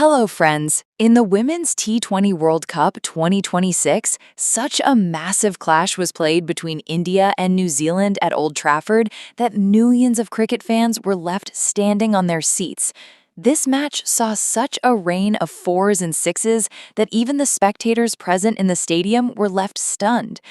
Hello, friends. In the Women's T20 World Cup 2026, such a massive clash was played between India and New Zealand at Old Trafford that millions of cricket fans were left standing on their seats. This match saw such a rain of fours and sixes that even the spectators present in the stadium were left stunned.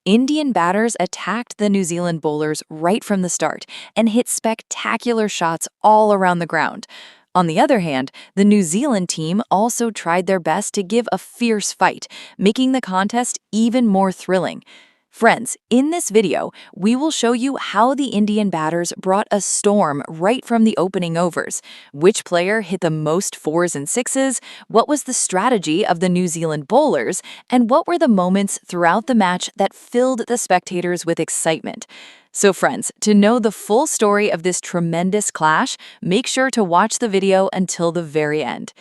Indian batters attacked the New Zealand bowlers right from the start and hit spectacular shots all around the ground. On the other hand, the New Zealand team also tried their best to give a fierce fight, making the contest even more thrilling. Friends, in this video, we will show you how the Indian batters brought a storm right from the opening overs, which player hit the most fours and sixes, what was the strategy of the New Zealand bowlers, and what were the moments throughout the match that filled the spectators with excitement. So friends, to know the full story of this tremendous clash, make sure to watch the video until the very end.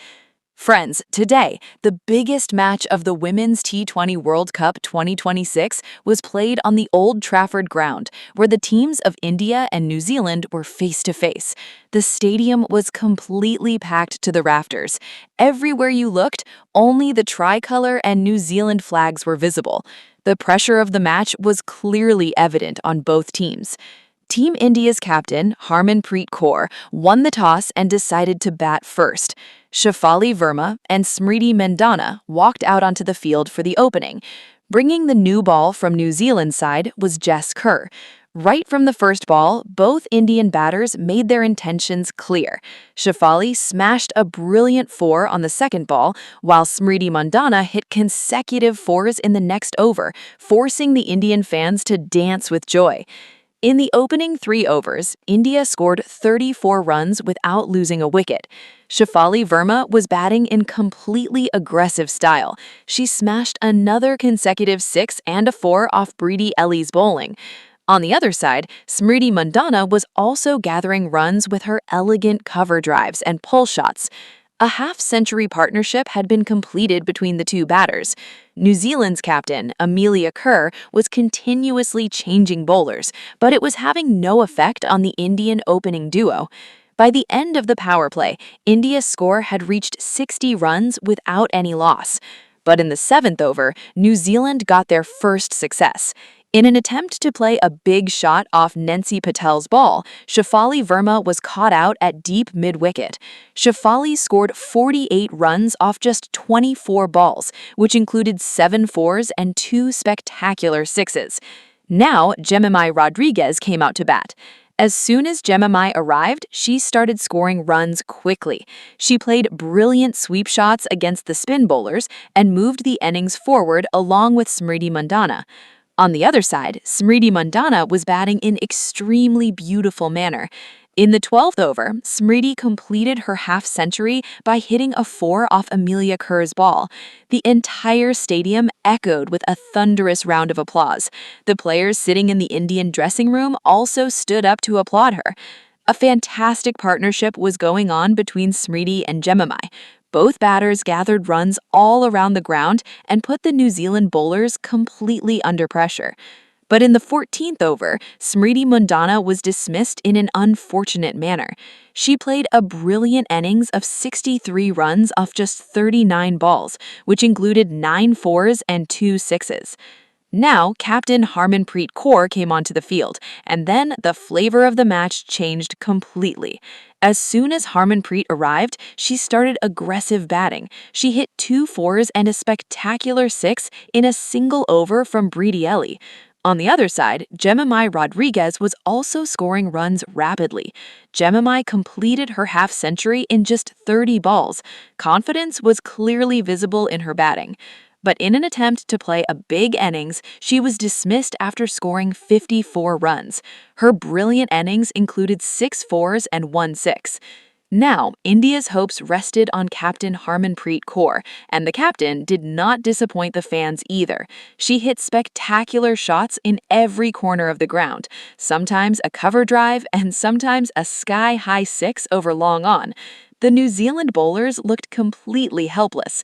Friends, today, the biggest match of the Women's T20 World Cup 2026 was played on the Old Trafford ground, where the teams of India and New Zealand were face-to-face. The stadium was completely packed to the rafters. Everywhere you looked, only the tricolour and New Zealand flags were visible. The pressure of the match was clearly evident on both teams. Team India's captain, Harmanpreet Kaur, won the toss and decided to bat first. Shafali Verma and Smriti Mandhana walked out onto the field for the opening. Bringing the new ball from New Zealand's side was Jess Kerr. Right from the first ball, both Indian batters made their intentions clear. Shafali smashed a brilliant four on the second ball, while Smriti Mandhana hit consecutive fours in the next over, forcing the Indian fans to dance with joy. In the opening 3 overs, India scored 34 runs without losing a wicket. Shafali Verma was batting in completely aggressive style. She smashed another consecutive 6 and a 4 off Breedy Ellie's bowling. On the other side, Smriti Mandhana was also gathering runs with her elegant cover drives and pull shots. A half-century partnership had been completed between the two batters. New Zealand's captain, Amelia Kerr, was continuously changing bowlers, but it was having no effect on the Indian opening duo. By the end of the power play, India's score had reached 60 runs without any loss. But in the 7th over, New Zealand got their first success. In an attempt to play a big shot off Nancy Patel's ball, Shafali Verma was caught out at deep mid-wicket. Shafali scored 48 runs off just 24 balls, which included 7 fours and 2 spectacular sixes. Now, Jemimai Rodriguez came out to bat. As soon as Jemimai arrived, she started scoring runs quickly. She played brilliant sweep shots against the spin bowlers and moved the innings forward along with Smriti Mandhana. On the other side, Smriti Mandhana was batting in extremely beautiful manner. In the 12th over, Smriti completed her half-century by hitting a 4 off Amelia Kerr's ball. The entire stadium echoed with a thunderous round of applause. The players sitting in the Indian dressing room also stood up to applaud her. A fantastic partnership was going on between Smriti and Jemimai. Both batters gathered runs all around the ground and put the New Zealand bowlers completely under pressure. But in the 14th over, Smriti Mandhana was dismissed in an unfortunate manner. She played a brilliant innings of 63 runs off just 39 balls, which included 9 fours and 2 sixes. Now, captain Harmanpreet Kaur came onto the field, and then the flavor of the match changed completely. As soon as Harmanpreet arrived, she started aggressive batting. She hit 2 fours and a spectacular 6 in a single over from Breedy Ellie. On the other side, Jemimai Rodriguez was also scoring runs rapidly. Jemimai completed her half-century in just 30 balls. Confidence was clearly visible in her batting. But in an attempt to play a big innings, she was dismissed after scoring 54 runs. Her brilliant innings included 6 fours and 1 six. Now, India's hopes rested on captain Harmanpreet Kaur, and the captain did not disappoint the fans either. She hit spectacular shots in every corner of the ground, sometimes a cover drive and sometimes a sky-high 6 over long on. The New Zealand bowlers looked completely helpless.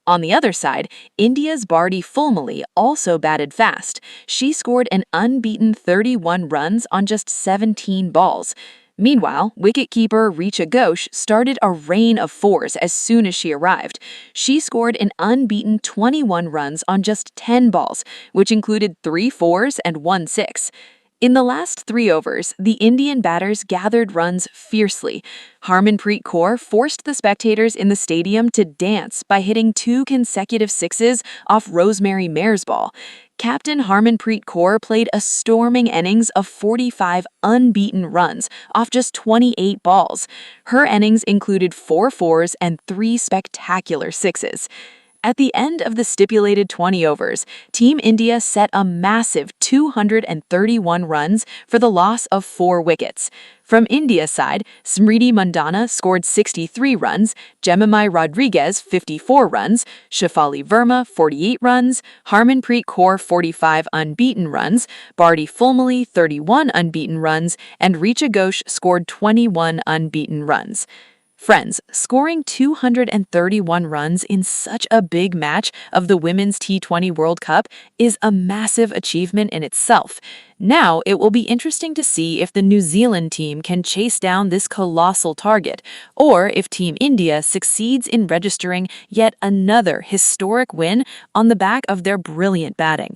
On the other side, India's Bharti Fulmali also batted fast. She scored an unbeaten 31 runs on just 17 balls. Meanwhile, wicketkeeper Richa Ghosh started a rain of fours as soon as she arrived. She scored an unbeaten 21 runs on just 10 balls, which included 3 fours and 1 six. In the last 3 overs, the Indian batters gathered runs fiercely. Harmanpreet Kaur forced the spectators in the stadium to dance by hitting 2 consecutive sixes off Rosemary Mair's ball. Captain Harmanpreet Kaur played a storming innings of 45 unbeaten runs off just 28 balls. Her innings included 4 fours and 3 spectacular sixes. At the end of the stipulated 20 overs, Team India set a massive 231 runs for the loss of 4 wickets. From India's side, Smriti Mandhana scored 63 runs, Jemimai Rodriguez 54 runs, Shefali Verma 48 runs, Harmanpreet Kaur 45 unbeaten runs, Bharti Fulmali 31 unbeaten runs, and Richa Ghosh scored 21 unbeaten runs. Friends, scoring 231 runs in such a big match of the Women's T20 World Cup is a massive achievement in itself. Now, it will be interesting to see if the New Zealand team can chase down this colossal target, or if Team India succeeds in registering yet another historic win on the back of their brilliant batting.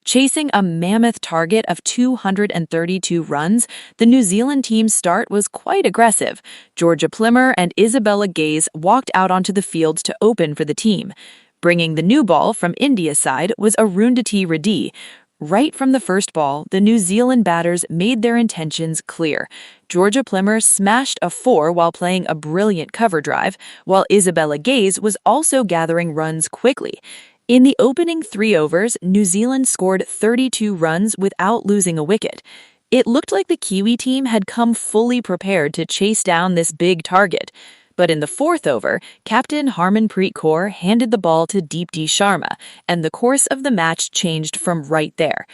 Chasing a mammoth target of 232 runs, the New Zealand team's start was quite aggressive. Georgia Plimmer and Isabella Gaze walked out onto the field to open for the team. Bringing the new ball from India's side was Arundhati Reddy. Right from the first ball, the New Zealand batters made their intentions clear. Georgia Plimmer smashed a 4 while playing a brilliant cover drive, while Isabella Gaze was also gathering runs quickly. In the opening 3 overs, New Zealand scored 32 runs without losing a wicket. It looked like the Kiwi team had come fully prepared to chase down this big target. But in the 4th over, Captain Harmanpreet Kaur handed the ball to Deepti Sharma, and the course of the match changed from right there.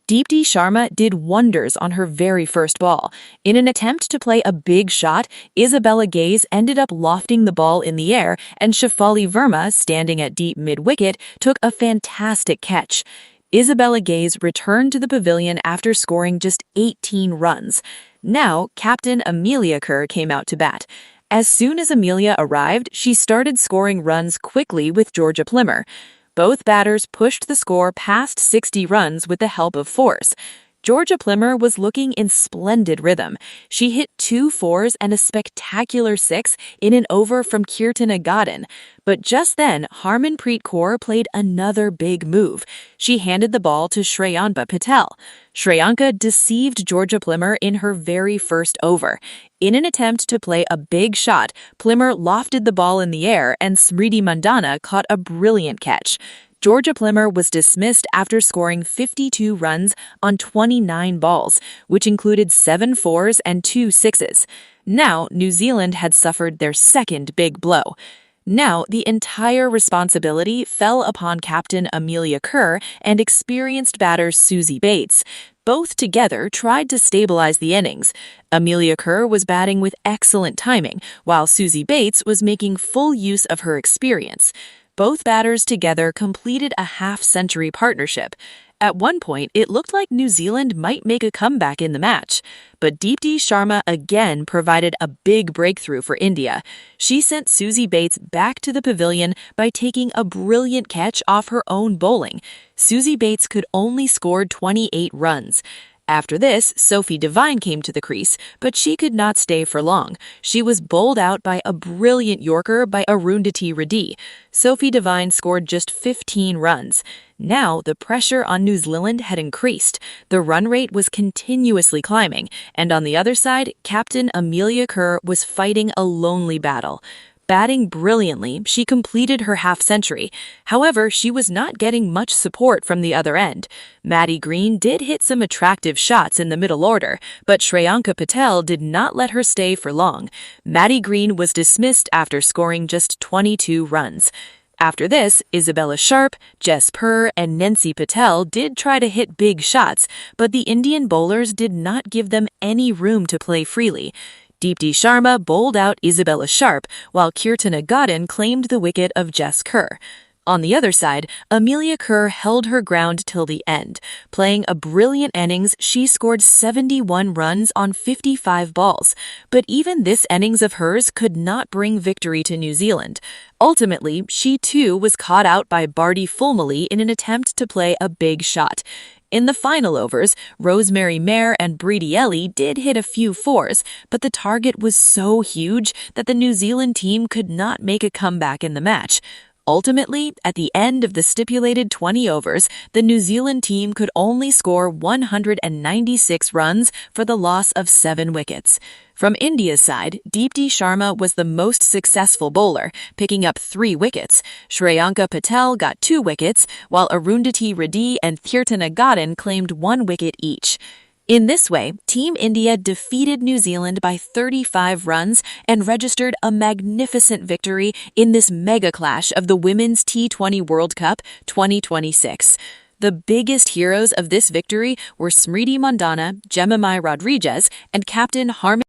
Deepti Sharma did wonders on her very first ball. In an attempt to play a big shot, Isabella Gaze ended up lofting the ball in the air, and Shefali Verma, standing at deep mid-wicket, took a fantastic catch. Isabella Gaze returned to the pavilion after scoring just 18 runs. Now, Captain Amelia Kerr came out to bat. As soon as Amelia arrived, she started scoring runs quickly with Georgia Plimmer. Both batters pushed the score past 60 runs with the help of fours. Georgia Plimmer was looking in splendid rhythm. She hit 2 fours and a spectacular 6 in an over from Kirtana Godden. But just then, Harmanpreet Kaur played another big move. She handed the ball to Shreyanka Patel. Shreyanka deceived Georgia Plimmer in her very first over. In an attempt to play a big shot, Plimmer lofted the ball in the air and Smriti Mandhana caught a brilliant catch. Georgia Plimmer was dismissed after scoring 52 runs on 29 balls, which included 7 fours and 2 sixes. Now, New Zealand had suffered their second big blow. Now, the entire responsibility fell upon Captain Amelia Kerr and experienced batter Suzie Bates. Both together tried to stabilize the innings. Amelia Kerr was batting with excellent timing, while Suzie Bates was making full use of her experience. Both batters together completed a half-century partnership. At one point, it looked like New Zealand might make a comeback in the match. But Deepti Sharma again provided a big breakthrough for India. She sent Suzie Bates back to the pavilion by taking a brilliant catch off her own bowling. Suzie Bates could only score 28 runs. After this, Sophie Devine came to the crease, but she could not stay for long. She was bowled out by a brilliant Yorker by Arundhati Reddy. Sophie Devine scored just 15 runs. Now, the pressure on New Zealand had increased. The run rate was continuously climbing, and on the other side, Captain Amelia Kerr was fighting a lonely battle. Batting brilliantly, she completed her half-century. However, she was not getting much support from the other end. Maddie Green did hit some attractive shots in the middle order, but Shreyanka Patel did not let her stay for long. Maddie Green was dismissed after scoring just 22 runs. After this, Isabella Sharp, Jess Purr, and Nancy Patel did try to hit big shots, but the Indian bowlers did not give them any room to play freely. Deepti Sharma bowled out Isabella Sharp, while Kirtana Godden claimed the wicket of Jess Kerr. On the other side, Amelia Kerr held her ground till the end. Playing a brilliant innings, she scored 71 runs on 55 balls. But even this innings of hers could not bring victory to New Zealand. Ultimately, she too was caught out by Barty Fulmley in an attempt to play a big shot. In the final overs, Rosemary Mayer and Bridie Ellie did hit a few fours, but the target was so huge that the New Zealand team could not make a comeback in the match. Ultimately, at the end of the stipulated 20 overs, the New Zealand team could only score 196 runs for the loss of 7 wickets. From India's side, Deepti Sharma was the most successful bowler, picking up 3 wickets. Shreyanka Patel got 2 wickets, while Arundhati Reddy and Kirtana Gadden claimed 1 wicket each. In this way, Team India defeated New Zealand by 35 runs and registered a magnificent victory in this mega clash of the Women's T20 World Cup 2026. The biggest heroes of this victory were Smriti Mandhana, Jemimai Rodriguez, and Captain Harman